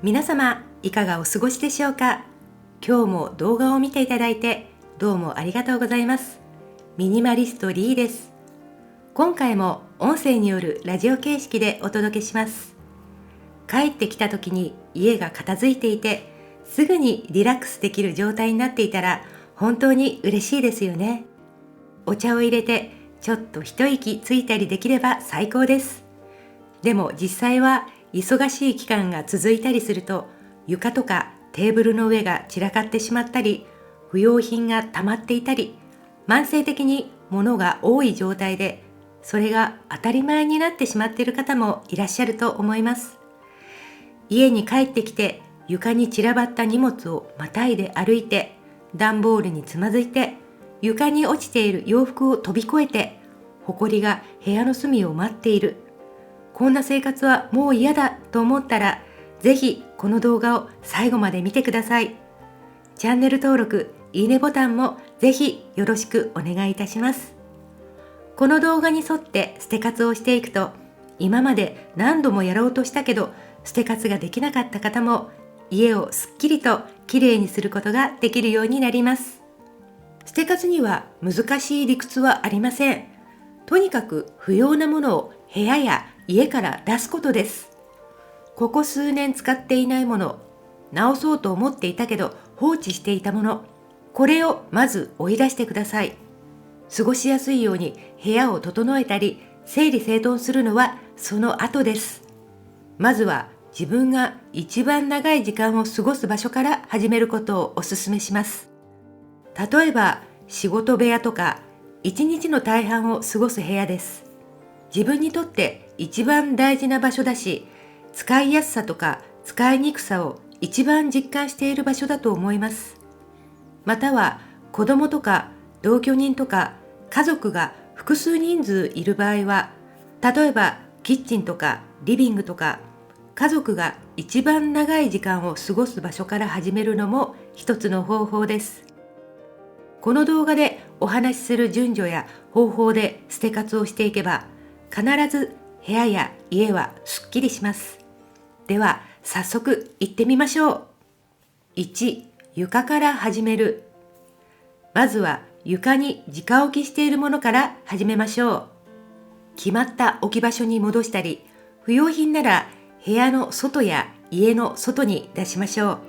皆様いかがお過ごしでしょうか。今日も動画を見ていただいてどうもありがとうございます。ミニマリストリーです。今回も音声によるラジオ形式でお届けします。帰ってきた時に家が片付いていてすぐにリラックスできる状態になっていたら本当に嬉しいですよね。お茶を入れてちょっと一息ついたりできれば最高です。でも実際は忙しい期間が続いたりすると床とかテーブルの上が散らかってしまったり、不要品が溜まっていたり、慢性的に物が多い状態でそれが当たり前になってしまっている方もいらっしゃると思います。家に帰ってきて床に散らばった荷物をまたいで歩いて、段ボールにつまずいて、床に落ちている洋服を飛び越えて、ほこりが部屋の隅を待っている。こんな生活はもう嫌だと思ったら、ぜひこの動画を最後まで見てください。チャンネル登録、いいねボタンもぜひよろしくお願いいたします。この動画に沿って捨て活をしていくと、今まで何度もやろうとしたけど捨て活ができなかった方も家をすっきりときれいにすることができるようになります。捨て活には難しい理屈はありません。とにかく不要なものを部屋や家から出すことです。ここ数年使っていないもの、直そうと思っていたけど放置していたもの、これをまず追い出してください。過ごしやすいように部屋を整えたり整理整頓するのはその後です。まずは自分が一番長い時間を過ごす場所から始めることをお勧めします。例えば仕事部屋とか一日の大半を過ごす部屋です。自分にとって一番大事な場所だし、使いやすさとか使いにくさを一番実感している場所だと思います。または子供とか同居人とか家族が複数人数いる場合は、例えばキッチンとかリビングとか家族が一番長い時間を過ごす場所から始めるのも一つの方法です。この動画でお話しする順序や方法で捨て活をしていけば、必ず部屋や家はすっきりします。では早速行ってみましょう。1、床から始める。まずは床に直置きしているものから始めましょう。決まった置き場所に戻したり、不要品なら部屋の外や家の外に出しましょう。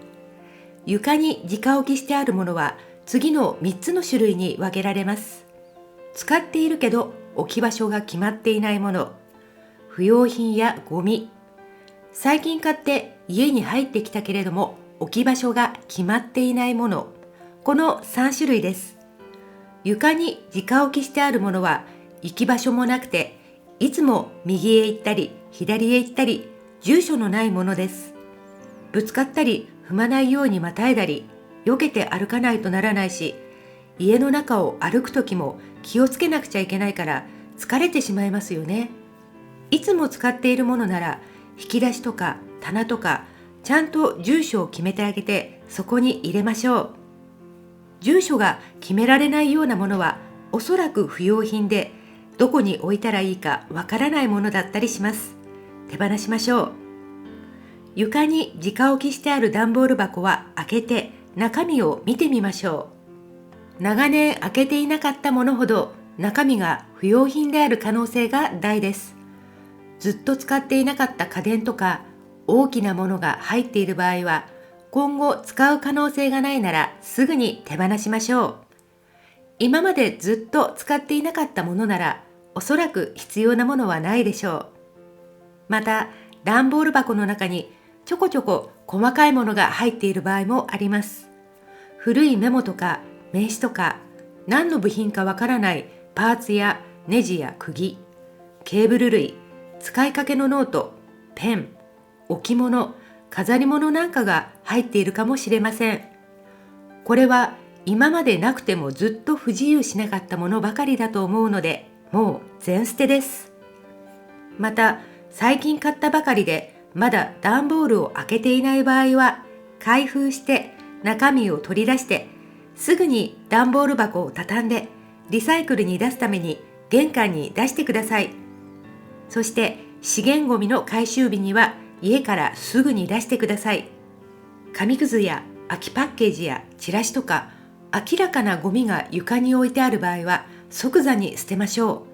床に直置きしてあるものは次の3つの種類に分けられます。使っているけど置き場所が決まっていないもの、不要品やゴミ、最近買って家に入ってきたけれども置き場所が決まっていないもの、この3種類です。床に直置きしてあるものは行き場所もなくて、いつも右へ行ったり左へ行ったり住所のないものです。ぶつかったり踏まないようにまたいだり避けて歩かないとならないし、家の中を歩くときも気をつけなくちゃいけないから疲れてしまいますよね。いつも使っているものなら引き出しとか棚とかちゃんと住所を決めてあげてそこに入れましょう。住所が決められないようなものはおそらく不要品で、どこに置いたらいいかわからないものだったりします。手放しましょう。床に直置きしてある段ボール箱は開けて中身を見てみましょう。長年開けていなかったものほど中身が不要品である可能性が大です。ずっと使っていなかった家電とか大きなものが入っている場合は、今後使う可能性がないならすぐに手放しましょう。今までずっと使っていなかったものならおそらく必要なものはないでしょう。また段ボール箱の中にちょこちょこ細かいものが入っている場合もあります。古いメモとか名刺とか、何の部品かわからないパーツやネジや釘、ケーブル類、使いかけのノート、ペン、置物、飾り物なんかが入っているかもしれません。これは今までなくてもずっと不自由しなかったものばかりだと思うので、もう全捨てです。また最近買ったばかりでまだ段ボールを開けていない場合は、開封して中身を取り出してすぐに段ボール箱を畳んでリサイクルに出すために玄関に出してください。そして資源ごみの回収日には家からすぐに出してください。紙くずや空きパッケージやチラシとか明らかなゴミが床に置いてある場合は即座に捨てましょ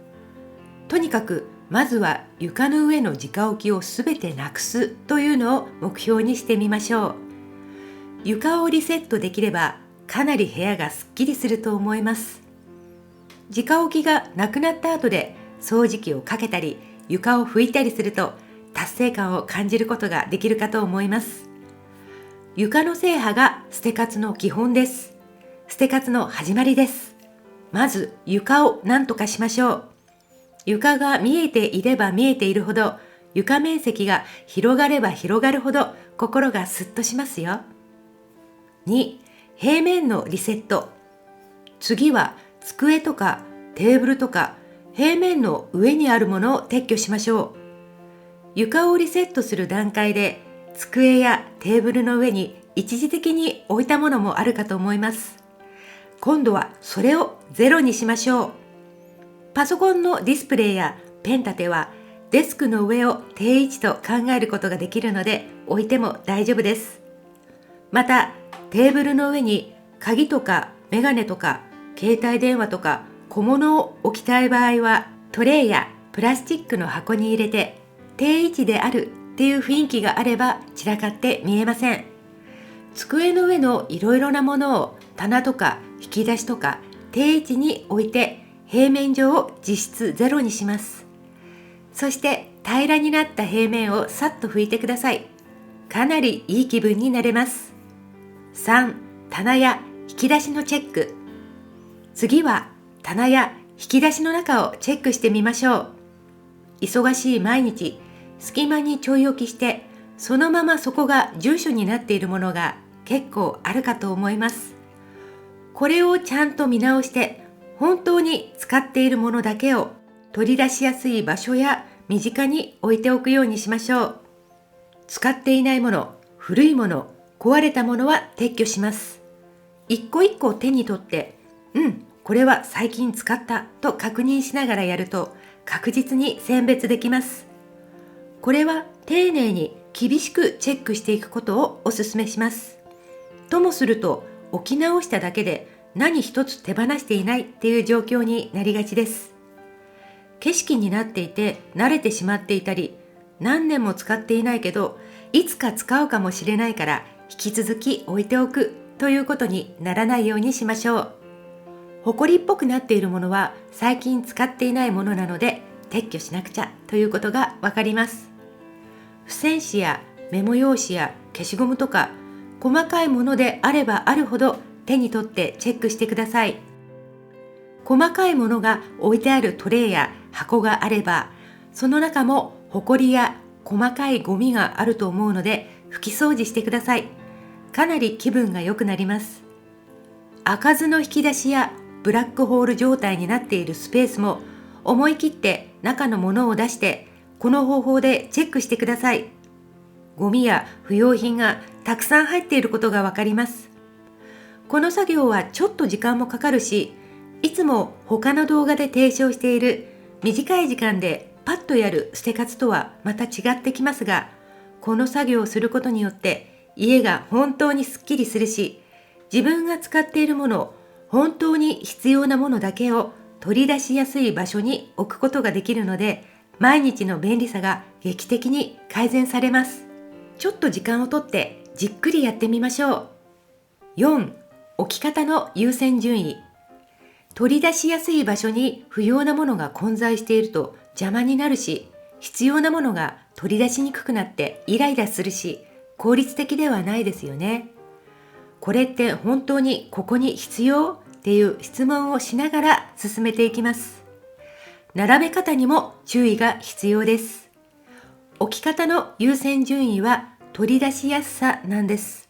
う。とにかくまずは床の上の直置きをすべてなくすというのを目標にしてみましょう。床をリセットできればかなり部屋がすっきりすると思います。直置きがなくなった後で掃除機をかけたり床を拭いたりすると達成感を感じることができるかと思います。床の制覇が捨て活の基本です。捨て活の始まりです。まず床を何とかしましょう。床が見えていれば見えているほど、床面積が広がれば広がるほど心がすっとしますよ。2、平面のリセット。次は机とかテーブルとか平面の上にあるものを撤去しましょう。床をリセットする段階で机やテーブルの上に一時的に置いたものもあるかと思います。今度はそれをゼロにしましょう。パソコンのディスプレイやペン立てはデスクの上を定位置と考えることができるので置いても大丈夫です。またテーブルの上に鍵とかメガネとか携帯電話とか小物を置きたい場合はトレイやプラスチックの箱に入れて定位置であるっていう雰囲気があれば散らかって見えません。机の上のいろいろなものを棚とか引き出しとか定位置に置いて平面上を実質ゼロにします。そして平らになった平面をさっと拭いてください。かなりいい気分になれます。3、棚や引き出しのチェック。次は棚や引き出しの中をチェックしてみましょう。忙しい毎日、隙間にちょい置きして、そのままそこが住所になっているものが結構あるかと思います。これをちゃんと見直して、本当に使っているものだけを取り出しやすい場所や身近に置いておくようにしましょう。使っていないもの、古いもの、壊れたものは撤去します。一個一個手に取って、これは最近使ったと確認しながらやると確実に選別できます。これは丁寧に厳しくチェックしていくことをお勧めします。ともすると置き直しただけで何一つ手放していないっていう状況になりがちです。景色になっていて慣れてしまっていたり、何年も使っていないけどいつか使うかもしれないから引き続き置いておくということにならないようにしましょう。埃っぽくなっているものは最近使っていないものなので撤去しなくちゃということがわかります。付箋紙やメモ用紙や消しゴムとか細かいものであればあるほど手に取ってチェックしてください。細かいものが置いてあるトレイや箱があれば、その中もホコリや細かいゴミがあると思うので拭き掃除してください。かなり気分が良くなります。開かずの引き出しやブラックホール状態になっているスペースも思い切って中のものを出してこの方法でチェックしてください。ゴミや不要品がたくさん入っていることがわかります。この作業はちょっと時間もかかるし、いつも他の動画で提唱している短い時間でパッとやる捨て活とはまた違ってきますが、この作業をすることによって家が本当にすっきりするし、自分が使っているもの、本当に必要なものだけを取り出しやすい場所に置くことができるので、毎日の便利さが劇的に改善されます。ちょっと時間をとってじっくりやってみましょう。4、置き方の優先順位。取り出しやすい場所に不要なものが混在していると邪魔になるし、必要なものが取り出しにくくなってイライラするし、効率的ではないですよね。これって本当にここに必要っていう質問をしながら進めていきます。並べ方にも注意が必要です。置き方の優先順位は取り出しやすさなんです。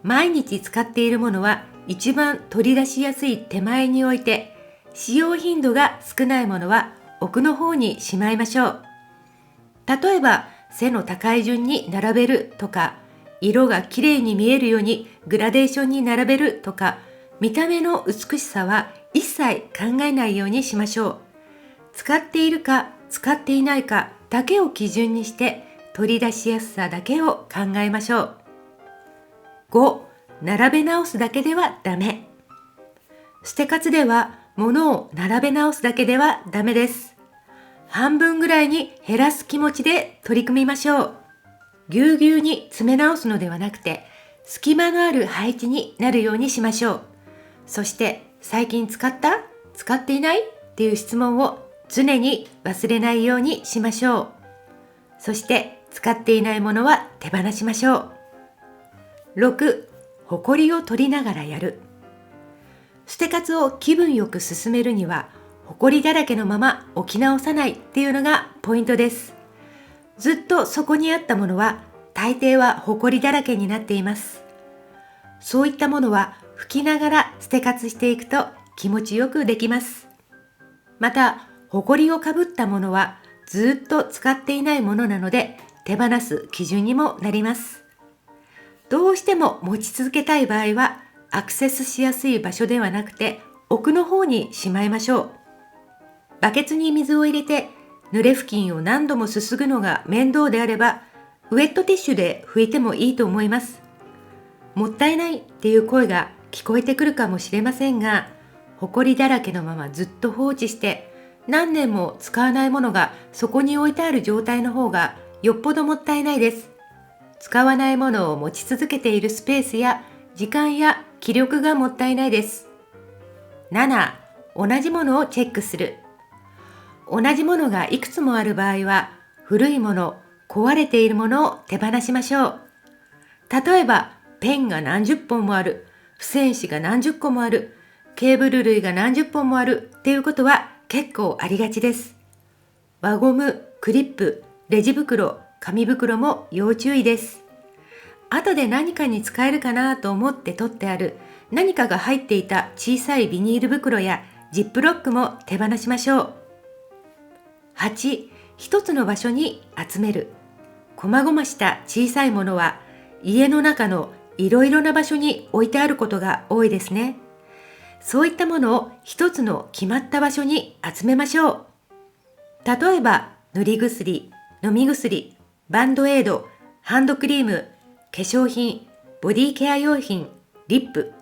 毎日使っているものは一番取り出しやすい手前に置いて、使用頻度が少ないものは奥の方にしまいましょう。例えば背の高い順に並べるとか、色がきれいに見えるようにグラデーションに並べるとか、見た目の美しさは一切考えないようにしましょう。使っているか使っていないかだけを基準にして取り出しやすさだけを考えましょう。5、並べ直すだけではダメ。捨て活では物を並べ直すだけではダメです。半分ぐらいに減らす気持ちで取り組みましょう。ぎゅうぎゅうに詰め直すのではなくて、隙間のある配置になるようにしましょう。そして最近使った？使っていない？っていう質問を常に忘れないようにしましょう。そして使っていないものは手放しましょう。6、ほこりを取りながらやる。捨て活を気分よく進めるには、ほこりだらけのまま置き直さないっていうのがポイントです。ずっとそこにあったものは大抵はほこりだらけになっています。そういったものは拭きながら捨て活していくと気持ちよくできます。また、ほこりをかぶったものはずっと使っていないものなので手放す基準にもなります。どうしても持ち続けたい場合はアクセスしやすい場所ではなくて奥の方にしまいましょう。バケツに水を入れて濡れ布巾を何度もすすぐのが面倒であればウェットティッシュで拭いてもいいと思います。もったいないっていう声が聞こえてくるかもしれませんが、ほこりだらけのままずっと放置して何年も使わないものがそこに置いてある状態の方がよっぽどもったいないです。使わないものを持ち続けているスペースや時間や気力がもったいないです。7、同じものをチェックする。同じものがいくつもある場合は、古いもの、壊れているものを手放しましょう。例えば、ペンが何十本もある、付箋紙が何十個もある、ケーブル類が何十本もあるっていうことは結構ありがちです。輪ゴム、クリップ、レジ袋、紙袋も要注意です。後で何かに使えるかなと思って取ってある何かが入っていた小さいビニール袋やジップロックも手放しましょう。8、一つの場所に集める。こまごました小さいものは家の中のいろいろな場所に置いてあることが多いですね。そういったものを一つの決まった場所に集めましょう。例えば塗り薬、飲み薬、バンドエイド、ハンドクリーム、化粧品、ボディケア用品、リップ、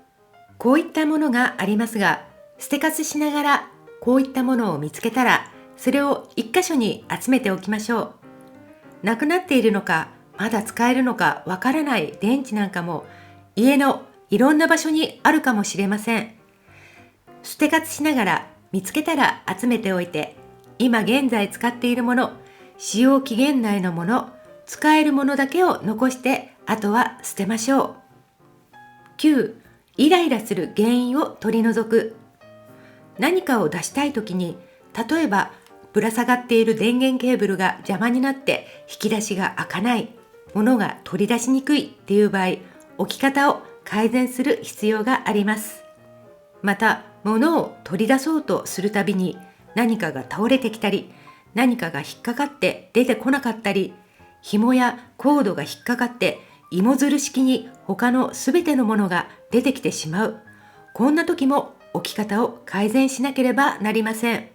こういったものがありますが、捨て活しながらこういったものを見つけたらそれを一箇所に集めておきましょう。なくなっているのかまだ使えるのかわからない電池なんかも家のいろんな場所にあるかもしれません。捨て活しながら見つけたら集めておいて、今現在使っているもの、使用期限内のもの、使えるものだけを残してあとは捨てましょう。9、イライラする原因を取り除く。何かを出したいときに、例えばぶら下がっている電源ケーブルが邪魔になって引き出しが開かない、物が取り出しにくいっていう場合、置き方を改善する必要があります。また、物を取り出そうとするたびに何かが倒れてきたり、何かが引っかかって出てこなかったり、紐やコードが引っかかって芋づる式に他のすべてのものが出てきてしまう。こんな時も置き方を改善しなければなりません。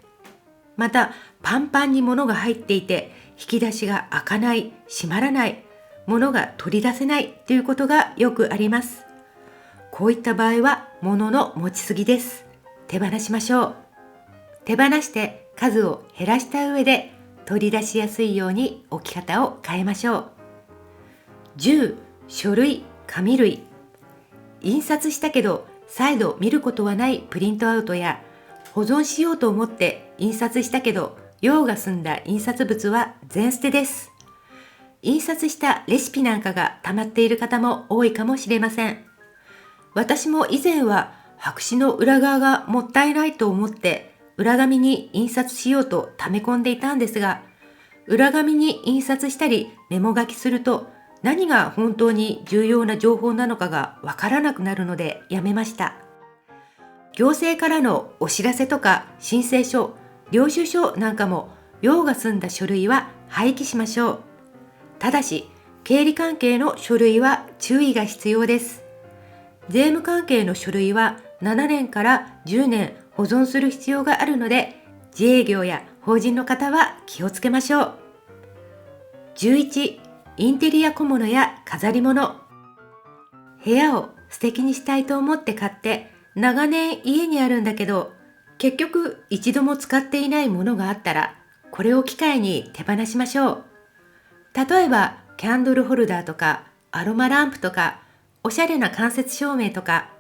また、パンパンに物が入っていて引き出しが開かない、閉まらない、物が取り出せないということがよくあります。こういった場合は物の持ちすぎです。手放しましょう。手放して数を減らした上で取り出しやすいように置き方を変えましょう。10、書類、紙類。印刷したけど再度見ることはないプリントアウトや、保存しようと思って印刷したけど用が済んだ印刷物は全捨てです。印刷したレシピなんかが溜まっている方も多いかもしれません。私も以前は白紙の裏側がもったいないと思って裏紙に印刷しようと溜め込んでいたんですが、裏紙に印刷したりメモ書きすると何が本当に重要な情報なのかがわからなくなるのでやめました。行政からのお知らせとか申請書、領収書なんかも用が済んだ書類は廃棄しましょう。ただし、経理関係の書類は注意が必要です。税務関係の書類は7年から10年保存する必要があるので、自営業や法人の方は気をつけましょう。11、インテリア小物や飾り物。部屋を素敵にしたいと思って買って長年家にあるんだけど、結局一度も使っていないものがあったら、これを機会に手放しましょう。例えばキャンドルホルダーとかアロマランプとかおしゃれな間接照明とか、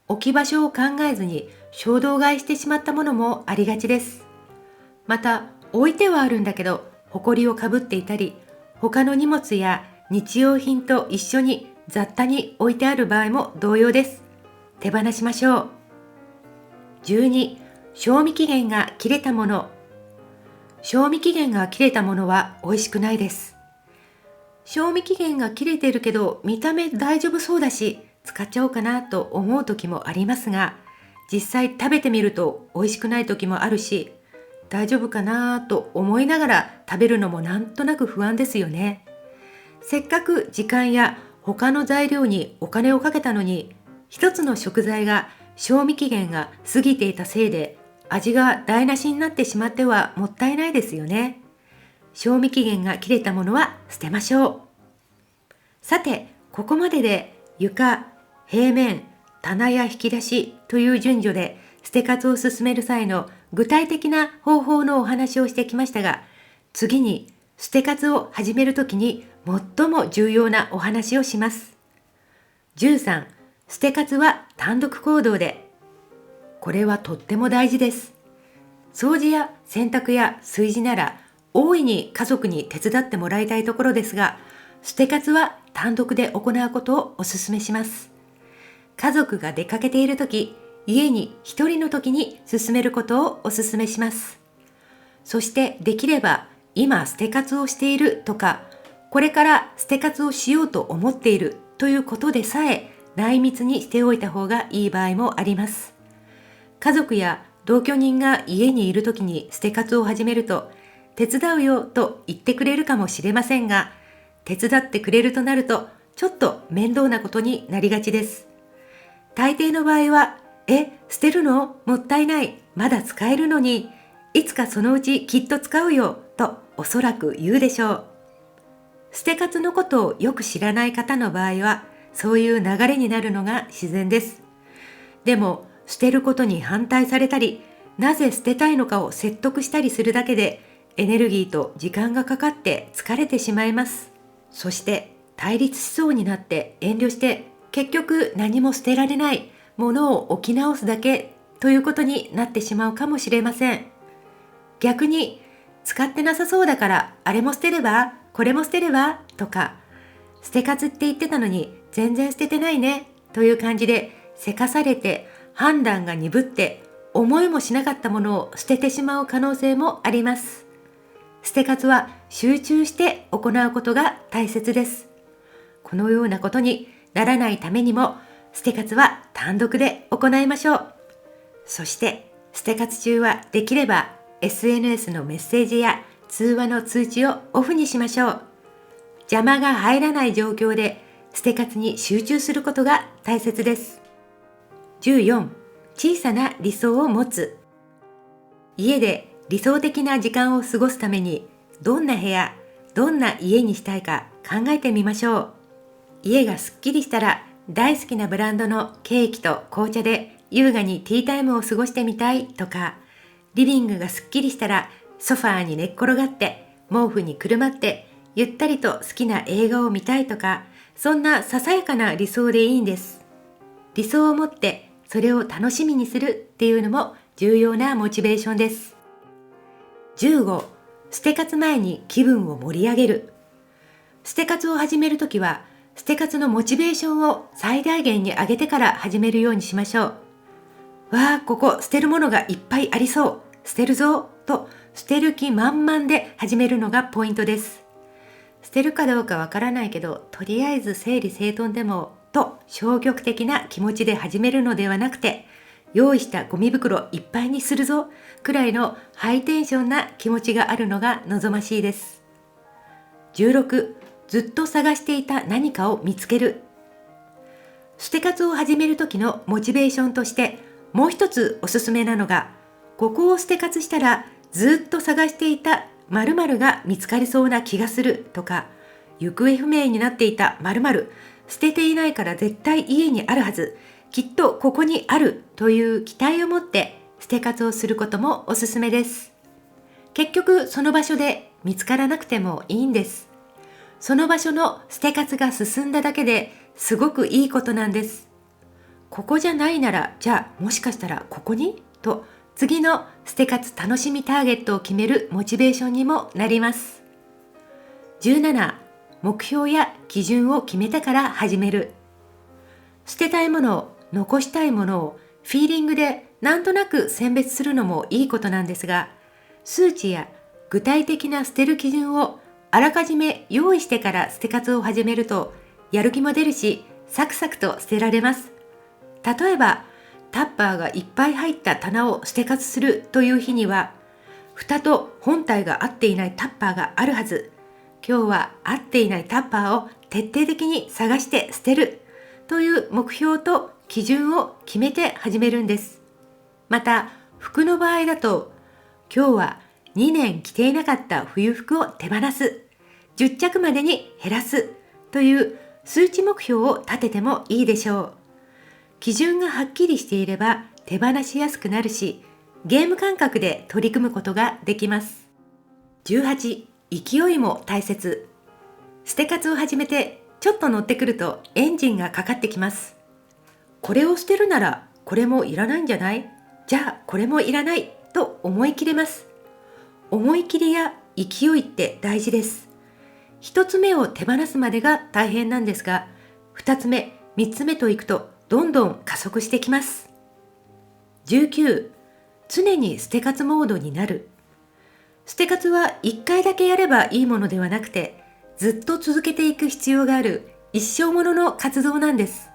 置き場所を考えずに衝動買いしてしまったものもありがちです。また置いてはあるんだけど埃をかぶっていたり、他の荷物や日用品と一緒に雑多に置いてある場合も同様です。手放しましょう。12、賞味期限が切れたもの。賞味期限が切れたものは美味しくないです。賞味期限が切れてるけど見た目大丈夫そうだし使っちゃおうかなと思う時もありますが、実際食べてみると美味しくない時もあるし、大丈夫かなと思いながら食べるのもなんとなく不安ですよね。せっかく時間や他の材料にお金をかけたのに、一つの食材が賞味期限が過ぎていたせいで味が台無しになってしまってはもったいないですよね。賞味期限が切れたものは捨てましょう。さて、ここまでで床、平面、棚や引き出しという順序で捨て活を進める際の具体的な方法のお話をしてきましたが、次に捨て活を始めるときに最も重要なお話をします。13、捨て活は単独行動で。これはとっても大事です。掃除や洗濯や炊事なら大いに家族に手伝ってもらいたいところですが、捨て活は単独で行うことをお勧めします。家族が出かけているとき、家に一人のときに進めることをお勧めします。そしてできれば今捨て活をしているとか、これから捨て活をしようと思っているということでさえ内密にしておいた方がいい場合もあります。家族や同居人が家にいるときに捨て活を始めると、手伝うよと言ってくれるかもしれませんが、手伝ってくれるとなるとちょっと面倒なことになりがちです。大抵の場合は、捨てるの？もったいない。まだ使えるのに。いつかそのうちきっと使うよ。とおそらく言うでしょう。捨て活のことをよく知らない方の場合は、そういう流れになるのが自然です。でも、捨てることに反対されたり、なぜ捨てたいのかを説得したりするだけで、エネルギーと時間がかかって疲れてしまいます。そして対立しそうになって遠慮して、結局何も捨てられないものを置き直すだけということになってしまうかもしれません。逆に、使ってなさそうだからあれも捨てれば、これも捨てればとか、捨て活って言ってたのに全然捨ててないねという感じでせかされて判断が鈍って思いもしなかったものを捨ててしまう可能性もあります。捨て活は集中して行うことが大切です。このようなことにならないためにも、捨て活は単独で行いましょう。そして捨て活中はできれば SNS のメッセージや通話の通知をオフにしましょう。邪魔が入らない状況で捨て活に集中することが大切です。14、小さな理想を持つ。家で理想的な時間を過ごすために、どんな部屋、どんな家にしたいか考えてみましょう。家がすっきりしたら、大好きなブランドのケーキと紅茶で優雅にティータイムを過ごしてみたいとか、リビングがすっきりしたらソファーに寝っ転がって毛布にくるまってゆったりと好きな映画を見たいとか、そんなささやかな理想でいいんです。理想を持ってそれを楽しみにするっていうのも重要なモチベーションです。15、捨て活前に気分を盛り上げる。捨て活を始めるときは、捨て活のモチベーションを最大限に上げてから始めるようにしましょう。わあ、ここ捨てるものがいっぱいありそう。捨てるぞと捨てる気満々で始めるのがポイントです。捨てるかどうかわからないけど、とりあえず整理整頓でもと消極的な気持ちで始めるのではなくて、用意したゴミ袋いっぱいにするぞくらいのハイテンションな気持ちがあるのが望ましいです。16、ずっと探していた何かを見つける。捨て活を始める時のモチベーションとしてもう一つおすすめなのが、ここを捨て活したらずっと探していた〇〇が見つかりそうな気がするとか、行方不明になっていた〇〇、捨てていないから絶対家にあるはず、きっとここにあるという期待を持って捨て活をすることもおすすめです。結局その場所で見つからなくてもいいんです。その場所の捨て活が進んだだけですごくいいことなんです。ここじゃないなら、じゃあもしかしたらここにと、次の捨て活楽しみターゲットを決めるモチベーションにもなります。17、目標や基準を決めてから始める。捨てたいものを、残したいものをフィーリングでなんとなく選別するのもいいことなんですが、数値や具体的な捨てる基準をあらかじめ用意してから捨て活を始めると、やる気も出るし、サクサクと捨てられます。例えば、タッパーがいっぱい入った棚を捨て活するという日には、蓋と本体が合っていないタッパーがあるはず。今日は合っていないタッパーを徹底的に探して捨てるという目標と基準を決めて始めるんです。また、服の場合だと、今日は2年着ていなかった冬服を手放す、10着までに減らすという数値目標を立ててもいいでしょう。基準がはっきりしていれば手放しやすくなるし、ゲーム感覚で取り組むことができます。18、勢いも大切。捨て活を始めてちょっと乗ってくるとエンジンがかかってきます。これを捨てるならこれもいらないんじゃない？じゃあこれもいらないと思い切れます。思い切りや勢いって大事です。一つ目を手放すまでが大変なんですが、二つ目、三つ目といくとどんどん加速してきます。19、常に捨て活モードになる。捨て活は1回だけやればいいものではなくて、ずっと続けていく必要がある一生ものの活動なんです。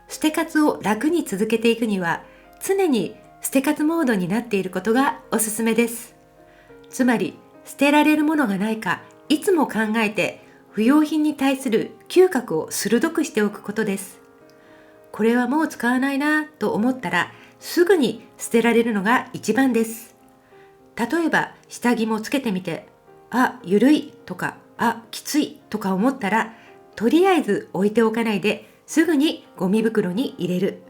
捨て活を楽に続けていくには、常に捨て活モードになっていることがおすすめです。つまり、捨てられるものがないか、いつも考えて、不要品に対する嗅覚を鋭くしておくことです。これはもう使わないなと思ったら、すぐに捨てられるのが一番です。例えば、下着もつけてみて、あ、ゆるいとか、あ、きついとか思ったら、とりあえず置いておかないで、すぐにゴミ袋に入れる。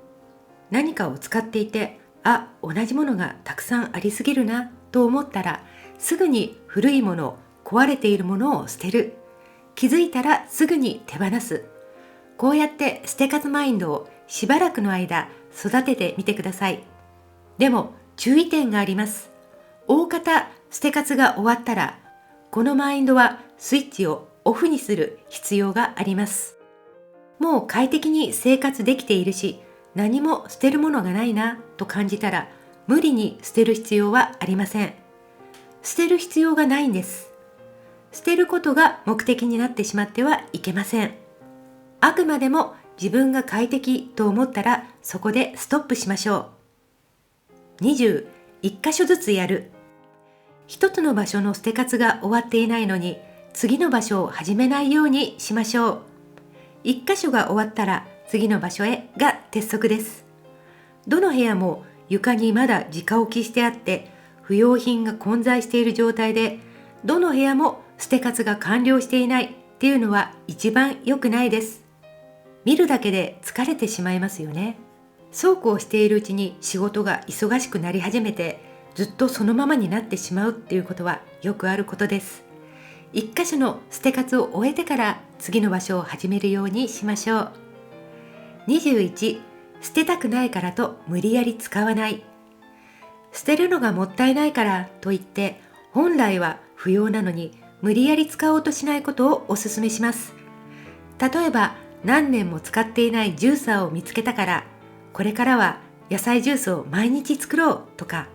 何かを使っていて、あ、同じものがたくさんありすぎるなと思ったら、すぐに古いもの、壊れているものを捨てる。気づいたらすぐに手放す。こうやって捨て活マインドをしばらくの間育ててみてください。でも注意点があります。大方捨て活が終わったら、このマインドはスイッチをオフにする必要があります。もう快適に生活できているし、何も捨てるものがないなと感じたら、無理に捨てる必要はありません。捨てる必要がないんです。捨てることが目的になってしまってはいけません。あくまでも自分が快適と思ったらそこでストップしましょう。20、1箇所ずつやる。一つの場所の捨て活が終わっていないのに、次の場所を始めないようにしましょう。1箇所が終わったら次の場所へが鉄則です。どの部屋も床にまだ直置きしてあって、不要品が混在している状態で、どの部屋も捨て活が完了していないっていうのは一番良くないです。見るだけで疲れてしまいますよね。そうこうしているうちに仕事が忙しくなり始めて、ずっとそのままになってしまうっていうことはよくあることです。一箇所の捨て活を終えてから次の場所を始めるようにしましょう。21、捨てたくないからと無理やり使わない。捨てるのがもったいないからといって本来は不要なのに無理やり使おうとしないことをお勧めします。例えば何年も使っていないジューサーを見つけたから、これからは野菜ジュースを毎日作ろうとか、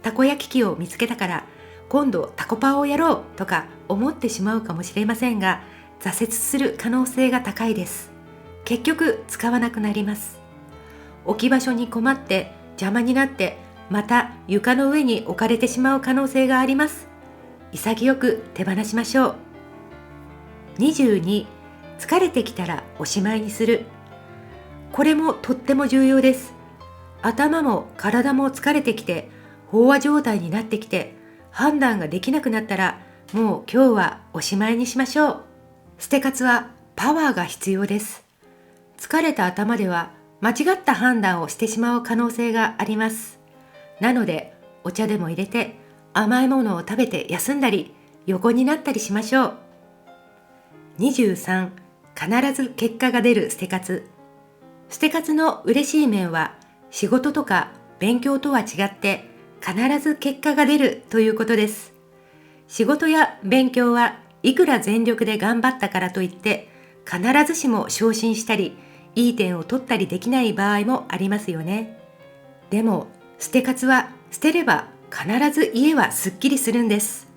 たこ焼き器を見つけたから今度タコパをやろうとか思ってしまうかもしれませんが、挫折する可能性が高いです。結局使わなくなります。置き場所に困って邪魔になってまた床の上に置かれてしまう可能性があります。潔く手放しましょう。22、疲れてきたらおしまいにする。これもとっても重要です。頭も体も疲れてきて飽和状態になってきて判断ができなくなったら、もう今日はおしまいにしましょう。捨て活はパワーが必要です。疲れた頭では間違った判断をしてしまう可能性があります。なので、お茶でも入れて甘いものを食べて休んだり、横になったりしましょう。23、必ず結果が出る捨て活。捨て活の嬉しい面は、仕事とか勉強とは違って必ず結果が出るということです。仕事や勉強はいくら全力で頑張ったからといって必ずしも昇進したりいい点を取ったりできない場合もありますよね。でも捨て活は捨てれば必ず家はすっきりするんです。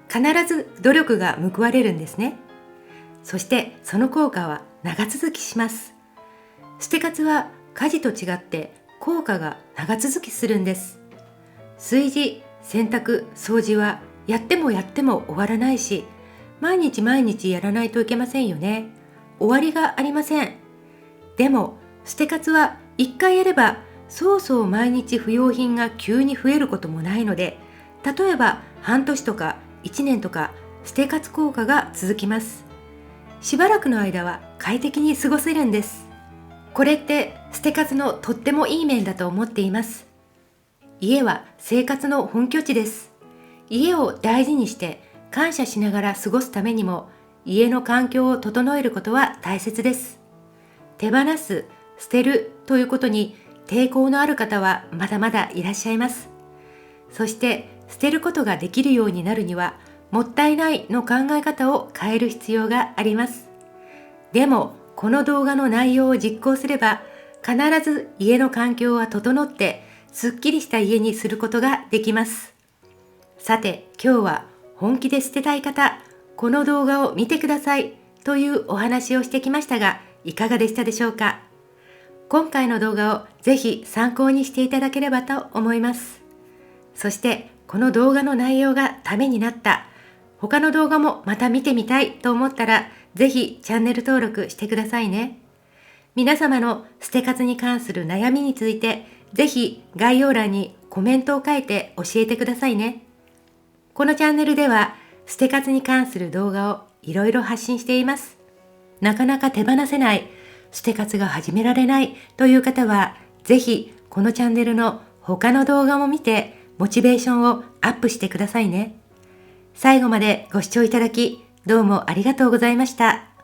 必ず努力が報われるんですね。そしてその効果は長続きします。捨て活は家事と違って効果が長続きするんです。炊事、洗濯、掃除はやってもやっても終わらないし、毎日毎日やらないといけませんよね。終わりがありません。でも捨て活は一回やればそうそう毎日不要品が急に増えることもないので、例えば半年とか1年とか捨て活効果が続きます。しばらくの間は快適に過ごせるんです。これって捨て活のとってもいい面だと思っています。家は生活の本拠地です。家を大事にして感謝しながら過ごすためにも、家の環境を整えることは大切です。手放す、捨てるということに抵抗のある方はまだまだいらっしゃいます。そして捨てることができるようになるには、もったいないの考え方を変える必要があります。でもこの動画の内容を実行すれば、必ず家の環境は整ってすっきりした家にすることができます。さて今日は本気で捨てたい方、この動画を見てくださいというお話をしてきましたが、いかがでしたでしょうか。今回の動画をぜひ参考にしていただければと思います。そしてこの動画の内容がためになった、他の動画もまた見てみたいと思ったら、ぜひチャンネル登録してくださいね。皆様の捨て活に関する悩みについて、ぜひ概要欄にコメントを書いて教えてくださいね。このチャンネルでは捨て活に関する動画をいろいろ発信しています。なかなか手放せない、捨て活が始められないという方は、ぜひこのチャンネルの他の動画も見てモチベーションをアップしてくださいね。最後までご視聴いただきどうもありがとうございました。